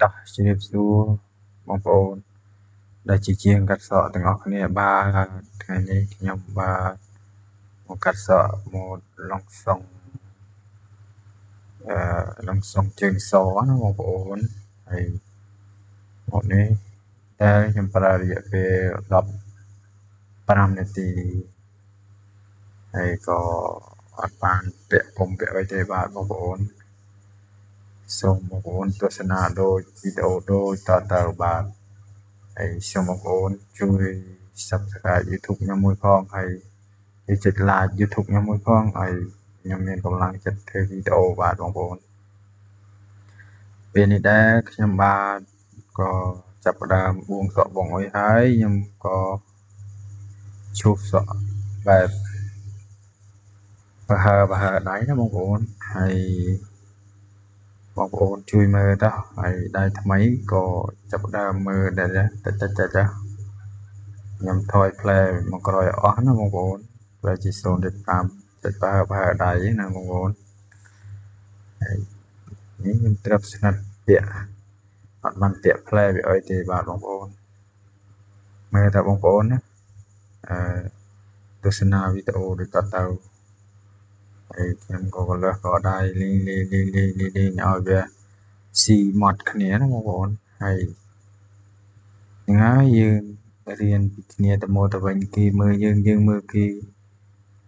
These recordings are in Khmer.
តោះជំរាបសួរបងប្អូនដែលជាជាងកាត់សក់ទាំងអស់គ្នាបាទថ្ងៃនេះខ្ញុំបាទមកកាត់សក់ម៉ូដឡុងសុងឡុងសុងជើងសណាបងប្អូនហើយម៉ូដនេះតែខ្ញុំប្រើរយៈពេល15នាទីហើយក៏អត់បានពាក់ពុំពាក់អីទេបាទបងប្អូនសូមបងប្អូនទស្សនាដូចវីដេអូដូចតទៅបាទហើយសូមបងប្អូនជួយ Subscribe YouTube ខ្ញុំមួយផងហើយចុច Like YouTube ខ្ញុំមួយផងហើយខ្ញុំមានកម្លាំងចិត្តធ្វើវីដេអូបាទបងប្អូនពេលនេះដែរខ្ញុំបាទក៏ចាប់ផ្ដើមបួងសក់បងអុយហើយខ្ញុំក៏ឈូសសក់បែបបើហើដៃណាបងប្អូនហើយបងប្អូនជួយមើលទៅហើយដៃថ្មីក៏ចាប់ផ្ដើមមើលដែរតិចខ្ញុំថយផ្លែមកក្រោយអស់ណាបងប្អូនវាជា 0.5 ចុចបើដៃណាបងប្អូនហើយនេះខ្ញុំត្រាប់ស្និទ្ធពាក់អត់បានពាក់ផ្លែវាអីទេបាទបងប្អូនមើលតើបងប្អូនណាទស្សនាវីដេអូដូចតទៅហើយខ្ញុំក៏កលើសក៏ដៃលីងឲ្យវាស៊ីម៉ត់គ្នាណាបងប្អូនហើយហ្នឹងហើយយើងរៀនពីគ្នាទៅមកទៅវិញគេមើលយើងមើលគេ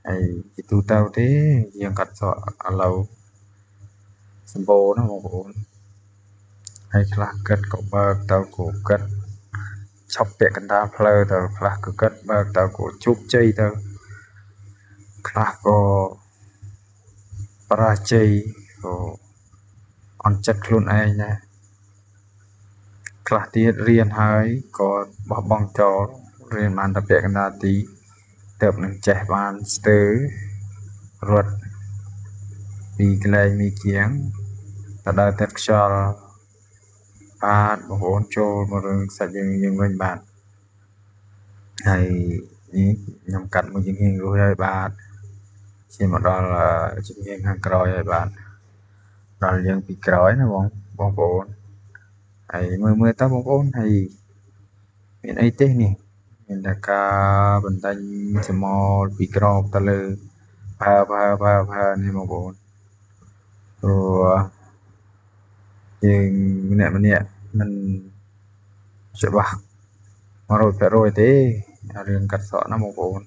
ហើយជាទូទៅទេយើងកាត់សក់ឥឡូវសម្បូរណាបងប្អូនហើយខ្លះគិតក៏បើកទៅក៏គិតឈប់ពាក់កណ្ដាលផ្លូវទៅខ្លះក៏គិតបើកទៅក៏ជោគជ័យទៅខ្លះក៏បរាជ័យក៏អន់ចិត្តខ្លួនឯងដែរខ្លះទៀតរៀនហើយក៏បោះបង់ចោលរៀនបានតែពាក់កណ្ដាលទីទៅនឹងចេះបានស្ទើរត់ពីកន្លែងមីគៀងទៅដល់ទឹកខ្យល់បាទបងប្អូនចូលមករឿងសាច់យើងវិញបាទហើយនេះខ្ញុំកាត់មួយជំហានរួចហើយបាទឈានមកដល់ជំហានខាងក្រោយហើយបាទដល់យើងពីក្រោយណាបងប្អូនហើយមើលតើបងប្អូនហើយមានអីទេនេះមានតែការបណ្ដាញសមោលពីក្រោបទៅលើបើនេះបងប្អូនព្រោះយើងម្នាក់មិនច្បាស់ 100%ទេរឿងកាត់សក់ណាបងប្អូន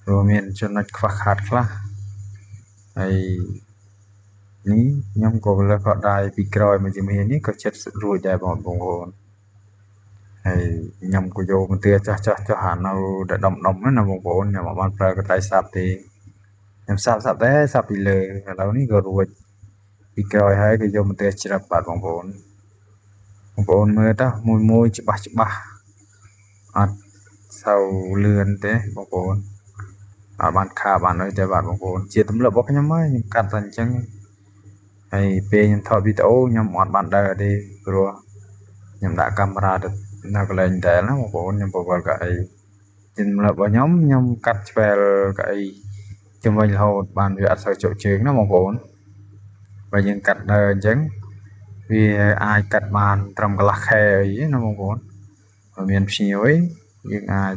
ព្រោះមានចំណុចខ្វះខាតខ្លះហើយនេះខ្ញុំក៏លើកដៃពីក្រោយមួយជំហាននេះក៏ចិត្តរួចដែរបងប្អូនហើយខ្ញុំក៏យកមន្ទាចាស់អានៅដែលដុំណាបងប្អូនខ្ញុំអត់បានប្រើកន្ត្រៃសាប់ទេខ្ញុំសាប់តែសាប់ពីលើឥឡូវនេះក៏រួចពីក្រោយហើយក៏យកមន្ទាច្រឹបបាទបងប្អូនមើលតើមួយច្បាស់អត់សូវលឿនទេបងប្អូនអត់បានខាបានអីទេបាទបងប្អូនជាទម្លាប់របស់ខ្ញុំហើយខ្ញុំកាត់តែអញ្ចឹងហើយពេលខ្ញុំថតវីដេអូខ្ញុំអត់បានដើរទេព្រោះខ្ញុំដាក់កាមេរ៉ាទៅនៅកន្លែងដែលណាបងប្អូនខ្ញុំបវល់កៅអីជាទម្លាប់របស់ខ្ញុំកាត់ឆ្វែលកៅអីជំវិញរហូតបានវាអត់សូវជោគជើងណាបងប្អូនបើយើងកាត់ដើរអញ្ចឹងវាអាចកាត់បានត្រឹមកន្លះខែអីណាបងប្អូនបើមានភ្ញៀវអីយើងអាច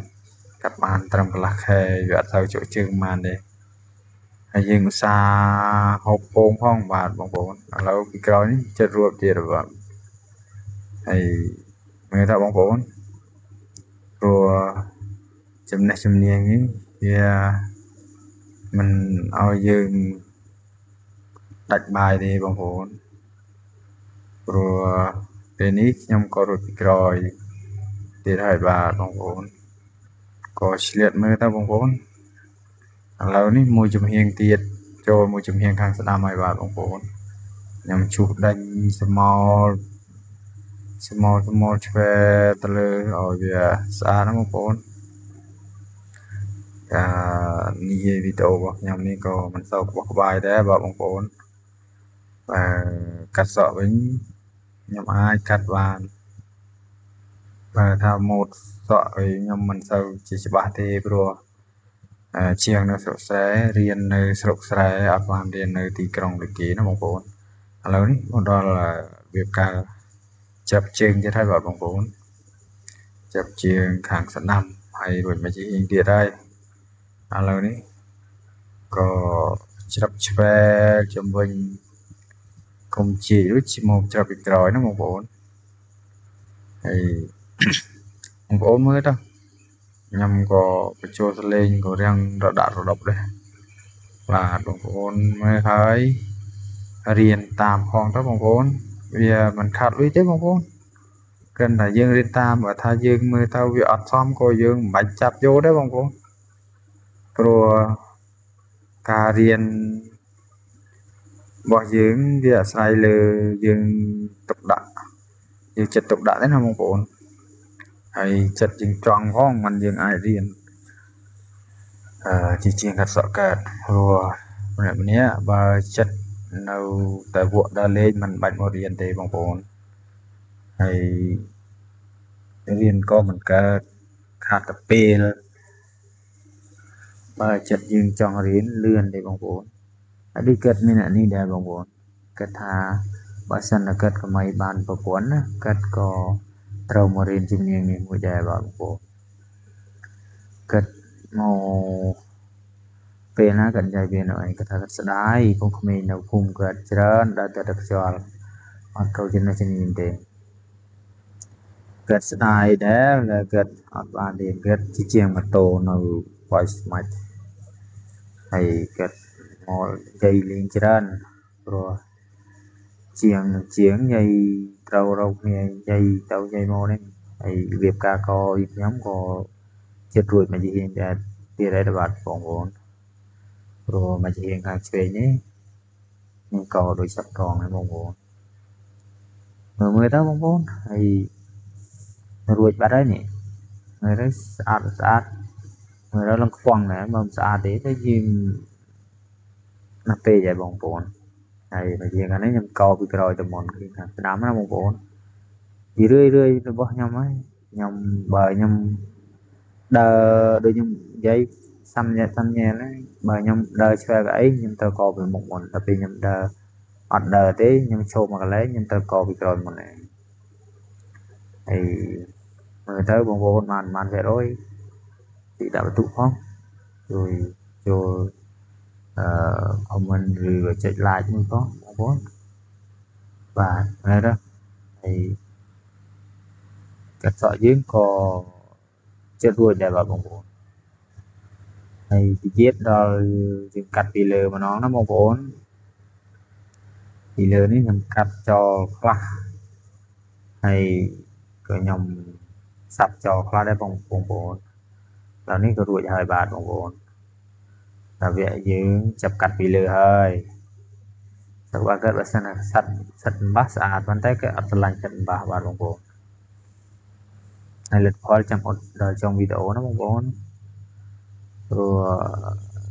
កាត់បានត្រឹមកន្លះខែវាអត់សូវជោគជើងបានទេហើយយើងឧស្សាហ៍ហូបពងផងបាទបងប្អូនឥឡូវពីក្រោយនេះចិត្តរួបទៀតបាទហើយមើលតើបងប្អូនព្រោះចំណេះជំនាញនេះវាមិនឲ្យយើងដាច់បាយទេបងប្អូនព្រោះពេលនេះខ្ញុំក៏រត់ពីក្រោយទៀតហើយបាទបងប្អូនក៏ឆ្លៀតមើលតើបងប្អូនឥឡូវនេះមួយជំហានទៀតចូលមួយជំហានខាងស្ដាំហើយបាទបងប្អូនខ្ញុំឈូសដេញសមោលឆ្វែទៅលើឲ្យវាស្អាតណាបងប្អូននិយាយវីដេអូរបស់ខ្ញុំនេះក៏មិនសូវក្បោះក្បាយដែរបាទបងប្អូនបើកាត់សក់វិញខ្ញុំអាចកាត់បានបើថាម៉ូដសក់អីខ្ញុំមិនសូវជាច្បាស់ទេព្រោះជាងនៅស្រុកស្រែរៀននៅស្រុកស្រែអត់បានរៀននៅទីក្រុងដូចគេណាបងប្អូនឥឡូវនេះមកដល់របៀបការ chập chừng cho thay bảo bằng vốn chập chừng kháng sẵn năm hay rồi mà chỉ hình địa đây alo đi có chập chè cho mình cùng chỉ lúc chỉ một chập bị rồi nó một vốn hay một vốn mới đó nhằm có cái chỗ lên có đang đỡ đạn độc đây là bằng vốn mới thấy riêng tam phong đó bằng vốn vì mình khát với chứ bằng vốn cần là dương riêng tam và tha dương mới tao việc xóm coi dương bạch chạp vô đấy bằng vốn rồi cả riêng bỏ dương việc sai lừa dương tục đạn dương chất tục đạn đến không bằng vốn hay chất dương tròn phong mình dương ai riêng chỉ chiên gặt sọ cạt rồi mình nhé và chất nâu tại vụ đã lên mình bạch một riêng thì bằng vốn hay riêng có mình cả khát tập pê và chất dương trong riêng lươn để bằng vốn đi kết mình là đi để bằng vốn kết thà bà sân là kết có mấy bàn bà cuốn kết có trâu mà riêng chung nhiều người mùi đề bằng vốn kết màu pê ná gần dài bên rồi kết thà kết sẽ đáy cũng không mình đâu cùng kết trơn đã được cho hoặc câu chân là chân nhìn tiền kết sẽ đáy để là kết hoặc bàn điện kết chỉ chiên mà tổ nào voice mic hay kết màu dây lên trơn rồi chieng chieng dây trâu râu nghe dây trâu dây mô đấy hay việc ca co nhóm có chết ruột mà chỉ hiện ra thì đây là bạn phòng vốn rồi mà chỉ hiện hàng chơi nhé nhưng có đôi sắp còn này mong vốn người mới đó mong vốn hay ruột bạn đấy nhỉ người đó sát người đó làm khoang này mà sát để cái gì nó tê dài bóng vốn hay mà chỉ cái này nhầm co bị rồi từ mòn khi nào đám nó mong vốn chỉ rơi rơi nó bỏ nhầm ấy nhầm bờ nhầm đờ đôi nhầm giấy xăm nhẹ đấy bờ nhầm đờ xoay cái nhầm tờ co bị một mòn tapi nhầm đờ ọt đờ thế nhầm show mà cái lấy nhầm tờ co bị rồi một này thì người tới bông vô màn về rồi thì đã tụ không rồi cho comment rồi chạy lại cũng có mong muốn và ngay đó thì các sọ dưới có chết đuôi để vào bóng vốn hay giết rồi cắt tỷ lệ mà nó mong vốn tỷ lệ này nhằm cắt cho class hay cái nhằm sắp cho class để bóng vốnแล้วนี่ก็รวย2 บาทบางคนแต่เวียยืงจับกัดปีเลยเฮ้ยแต่ว่าเกิดลักษณะสัตว์บ้าสะอาดมันได้ก็อัตลักษณ์กันบ้าบาทบางคนในเล็ดพอจำอดโดยจงวิดีโอนะบางคนrồi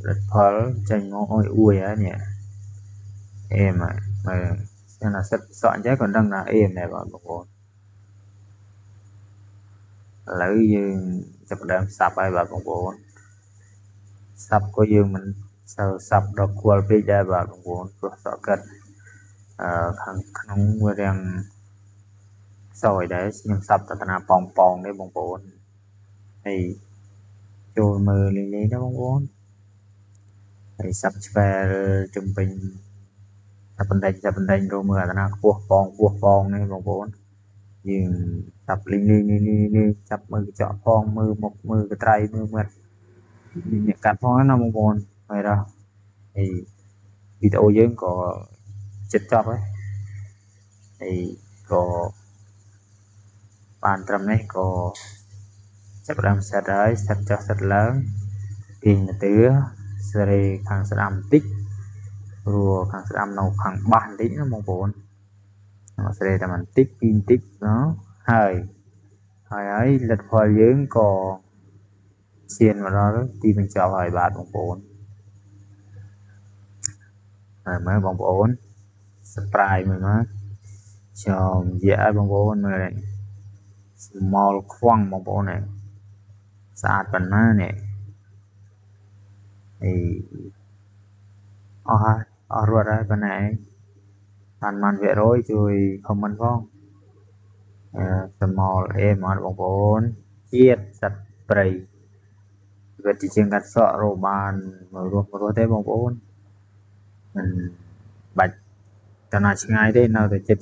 ล็ดพอใจงออุ้ยá nhỉ em mà xem là soạn chắc còn đang là em này bạn bangคนแล้วยืงจับเดิมสับไปแบบบางคนสับก็ยืงมันสับดอกควอลไปได้แบบบางคนก็สอกันខាងក្នុងរាងសយដែរខ្ញុំសាប់តតនាប៉ងនេះបងប្អូនហើយចូលមើលលេងណាបងប្អូនហើយសាប់ឆ្វែលជំពេញសាប់បណ្ដេញរមើលអាតនាខ្ពស់ប៉ងនេះបងប្អូនយើងសាប់លេងចាប់មើលកញ្ចក់ផងមើលមុខមើលកត្រៃមើលមាត់អ្នកកាត់ផងណាបងប្អូនហើយដល់ហើយវីដេអូយើងក៏ចិត្តចប់ហើយហើយក៏បានត្រឹមនេះក៏ចាប់ផ្ដើមសិតហើយសិតចុះសិតឡើងពីនាទីសេរីខាងស្ដាំបន្តិចព្រោះខាងស្ដាំនៅខាងបាសបន្តិចណាបងប្អូនមកសេរីតែបន្តិចពីបន្តិចហើយលទ្ធផលយើងក៏ឈានមកដល់ទីបញ្ចប់ហើយបាទបងប្អូនហើយមើលបងប្អូន surprise មើលមកចំនិយាយឲ្យបងប្អូនមើលនេះ small ខ្វង់បងប្អូននេះស្អាតប៉ុណ្ណានេះអស់ហើយអស់រត់ហើយប៉ុណ្ណាឯងបាន100%ជួយ comment ផង small m អត់បងប្អូនជាតិសត្វព្រៃវាជាជាងកាត់សក់រកបានមើលរស់ទេបងប្អូនមិនបាច់ទៅណាឆ្ងាយទេនៅតែចិត្ត